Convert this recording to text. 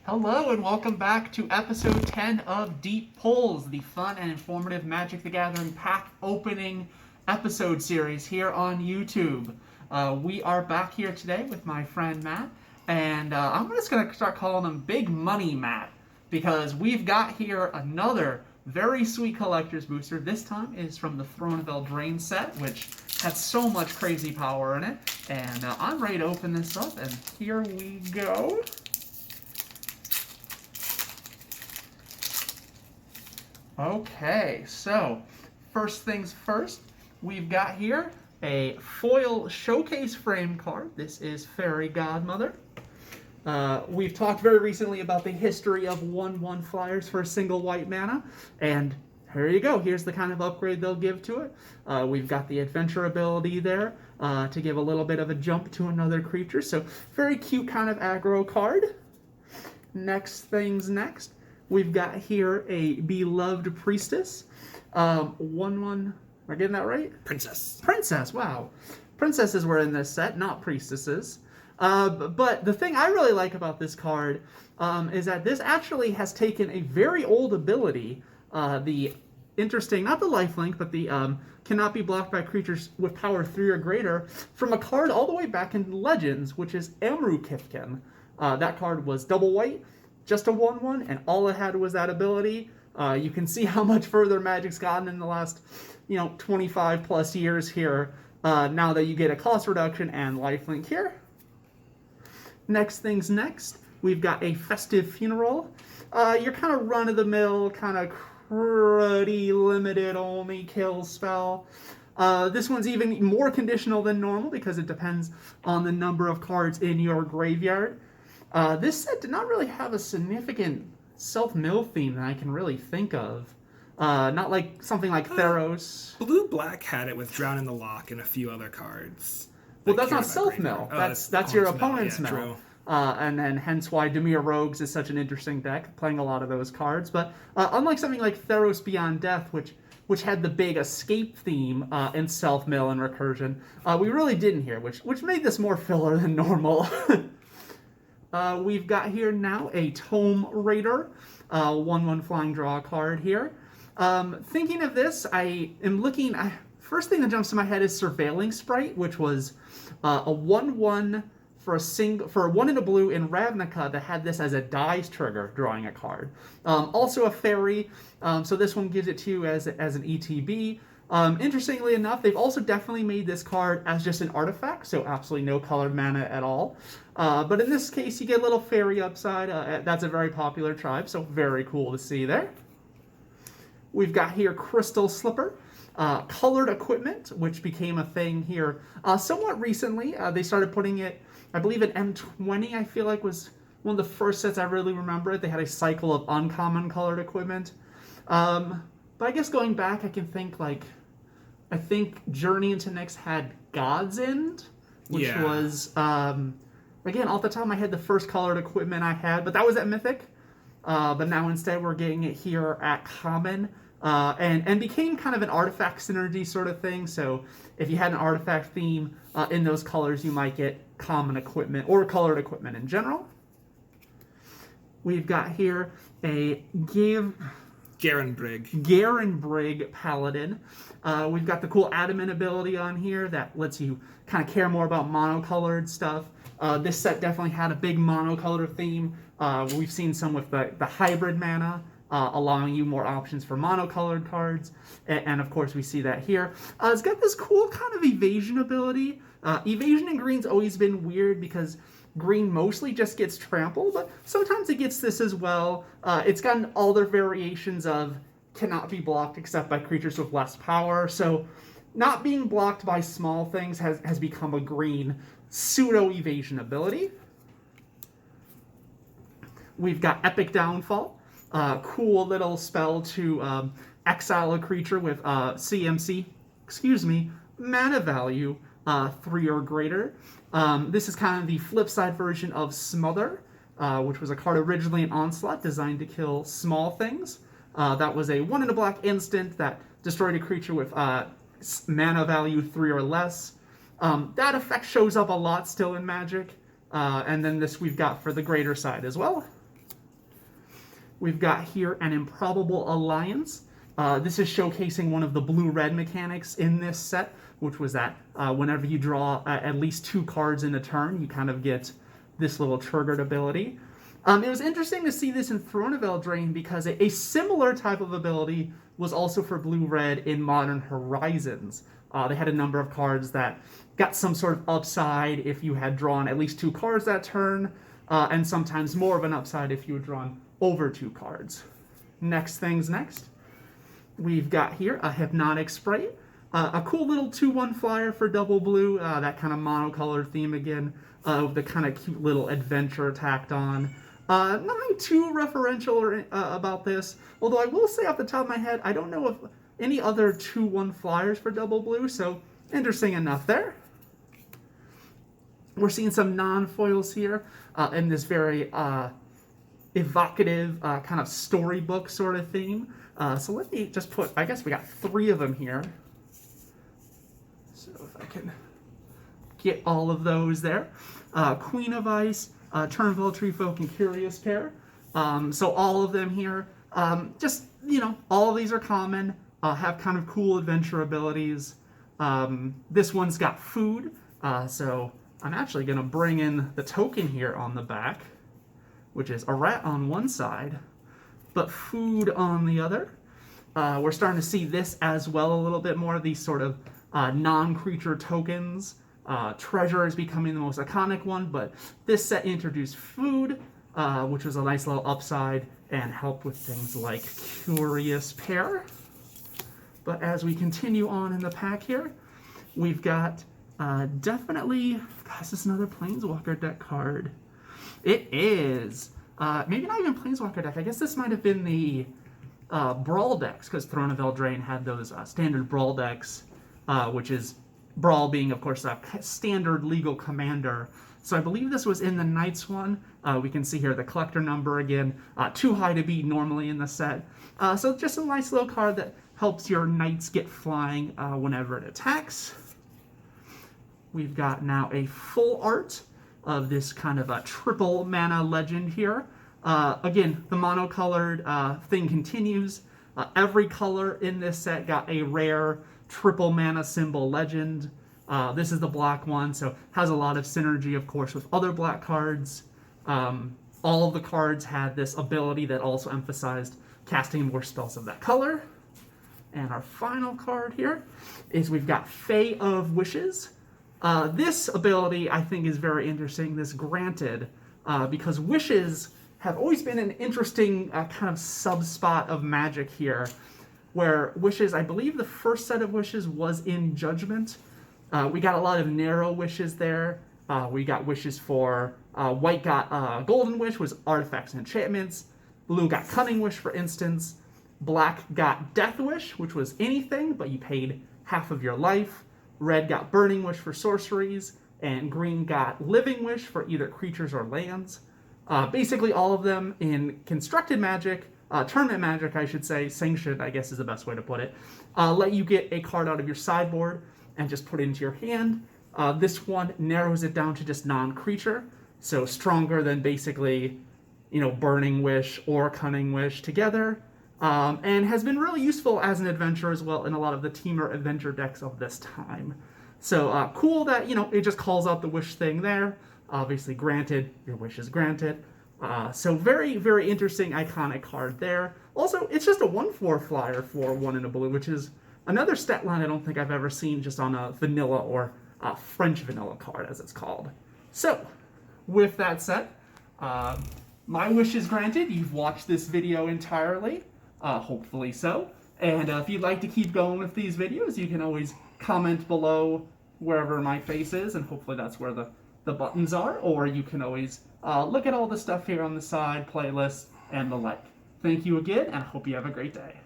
Hello and welcome back to episode 10 of Deep Pulls, the fun and informative Magic the Gathering pack opening episode series here on YouTube. We are back here today with my friend Matt, and I'm just going to start calling him Big Money Matt, because we've got here another very sweet collector's booster. This time is from the Throne of Eldraine set, which has so much crazy power in it, and I'm ready to open this up, and here we go. Okay, so first things first, we've got here a foil showcase frame card. This is Fairy Godmother. We've talked very recently about the history of 1/1 flyers for a single white mana, and here you go. Here's the kind of upgrade they'll give to it. We've got the adventure ability there to give a little bit of a jump to another creature, so very cute kind of aggro card. Next things next. We've got here a Beloved Priestess. 1/1, am I getting that right? Princess, wow. Princesses were in this set, not priestesses. But the thing I really like about this card is that this actually has taken a very old ability, the interesting, not the lifelink, but the cannot be blocked by creatures with power 3 or greater, from a card all the way back in Legends, which is Amru Kifkin. That card was double white, just a 1/1, and all it had was that ability. You can see how much further Magic's gotten in the last, 25 plus years here, now that you get a cost reduction and lifelink here. Next things next, we've got a Festive Funeral. Your kind of run-of-the-mill, kind of pretty limited only kill spell. This one's even more conditional than normal because it depends on the number of cards in your graveyard. This set did not really have a significant self-mill theme that I can really think of. Not like something like Theros. Blue-black had it with Drown in the Lock and a few other cards. Well, that's not self-mill. That's your opponent's mill. True. And then hence why Dimir Rogues is such an interesting deck, playing a lot of those cards. But unlike something like Theros Beyond Death, which had the big escape theme in self-mill and recursion, we really didn't here, which made this more filler than normal. We've got here now a Tome Raider, 1/1 flying draw card here. Thinking of this, I am looking, first thing that jumps to my head is Surveilling Sprite, which was a 1/1 for a 1 and a blue in Ravnica that had this as a dice trigger, drawing a card. Also a fairy, so this one gives it to you as an ETB. Interestingly enough, they've also definitely made this card as just an artifact, so absolutely no colored mana at all. But in this case, you get a little fairy upside. That's a very popular tribe, so very cool to see there. We've got here Crystal Slipper, colored equipment, which became a thing here somewhat recently. They started putting it, I believe, in M20, I feel like was one of the first sets I really remember it. They had a cycle of uncommon colored equipment. But I guess going back, I can think I think Journey into Nyx had God's End, which was, again, off the top of my head, the first colored equipment I had, but that was at Mythic. But now instead we're getting it here at Common, and became kind of an artifact synergy sort of thing. So if you had an artifact theme in those colors, you might get common equipment or colored equipment in general. We've got here a Garen Brig Paladin. We've got the cool Adamant ability on here that lets you kind of care more about monocolored stuff. This set definitely had a big monocolor theme. We've seen some with the hybrid mana, allowing you more options for monocolored cards. And of course, we see that here. It's got this cool kind of evasion ability. Evasion in green's always been weird because green mostly just gets trampled, but sometimes it gets this as well. It's gotten all their variations of cannot be blocked except by creatures with less power. So not being blocked by small things has become a green pseudo-evasion ability. We've got Epic Downfall. Cool little spell to exile a creature with mana value 3 or greater. This is kind of the flip side version of Smother, which was a card originally in Onslaught designed to kill small things. That was a 1 and a black instant that destroyed a creature with mana value 3 or less. That effect shows up a lot still in Magic. And then this we've got for the greater side as well. We've got here an Improbable Alliance. This is showcasing one of the blue-red mechanics in this set, which was that whenever you draw at least 2 cards in a turn, you kind of get this little triggered ability. It was interesting to see this in Throne of Eldraine because a similar type of ability was also for blue-red in Modern Horizons. They had a number of cards that got some sort of upside if you had drawn at least 2 cards that turn, and sometimes more of an upside if you had drawn over 2 cards. Next things next. We've got here a Hypnotic Spray, a cool little 2/1 flyer for double blue, that kind of monocolor theme again, with the kind of cute little adventure tacked on. Nothing too referential about this, although I will say off the top of my head, I don't know of any other 2/1 flyers for double blue, so interesting enough there. We're seeing some non-foils here in this very evocative kind of storybook sort of theme. So let me just put, I guess we got 3 of them here. So if I can get all of those there. Queen of Ice, Turnville, Tree Folk, and Curious Pair. So all of them here, just, all of these are common, have kind of cool adventure abilities. This one's got food, so I'm actually going to bring in the token here on the back, which is a rat on one side, but food on the other. We're starting to see this as well a little bit more, these sort of non-creature tokens. Treasure is becoming the most iconic one, but this set introduced food, which was a nice little upside and helped with things like Curious Pair. But as we continue on in the pack here, we've got definitely, gosh, this is another Planeswalker deck card. It is. Maybe not even Planeswalker deck. I guess this might have been the Brawl decks, because Throne of Eldraine had those standard Brawl decks, which is Brawl being, of course, a standard legal commander. So I believe this was in the Knights one. We can see here the collector number again, too high to beat normally in the set. So just a nice little card that helps your Knights get flying whenever it attacks. We've got now a full art of this kind of a triple mana legend here. Again, the monocolored thing continues. Every color in this set got a rare triple mana symbol legend. This is the black one, so has a lot of synergy, of course, with other black cards. All of the cards had this ability that also emphasized casting more spells of that color. And our final card here is we've got Fey of Wishes. This ability, I think, is very interesting, this granted, because wishes have always been an interesting kind of sub-spot of Magic here, where wishes, I believe the first set of wishes was in Judgment. We got a lot of narrow wishes there. We got wishes for, white got Golden Wish, was artifacts and enchantments. Blue got Cunning Wish, for instance. Black got Death Wish, which was anything, but you paid half of your life. Red got Burning Wish for sorceries, and green got Living Wish for either creatures or lands. Basically all of them in constructed Magic, tournament Magic, I should say, sanctioned, I guess is the best way to put it, let you get a card out of your sideboard and just put it into your hand. This one narrows it down to just non-creature, so stronger than basically, Burning Wish or Cunning Wish together. And has been really useful as an adventure as well in a lot of the Teamer adventure decks of this time. So cool that, it just calls out the wish thing there. Obviously granted, your wish is granted. So very, very interesting, iconic card there. Also, it's just a 1/4 flyer for 1 in a blue, which is another stat line I don't think I've ever seen just on a vanilla or a French vanilla card, as it's called. So, with that said, my wish is granted. You've watched this video entirely. Hopefully so. And if you'd like to keep going with these videos, you can always comment below wherever my face is, and hopefully that's where the buttons are, or you can always look at all the stuff here on the side, playlists, and the like. Thank you again, and I hope you have a great day.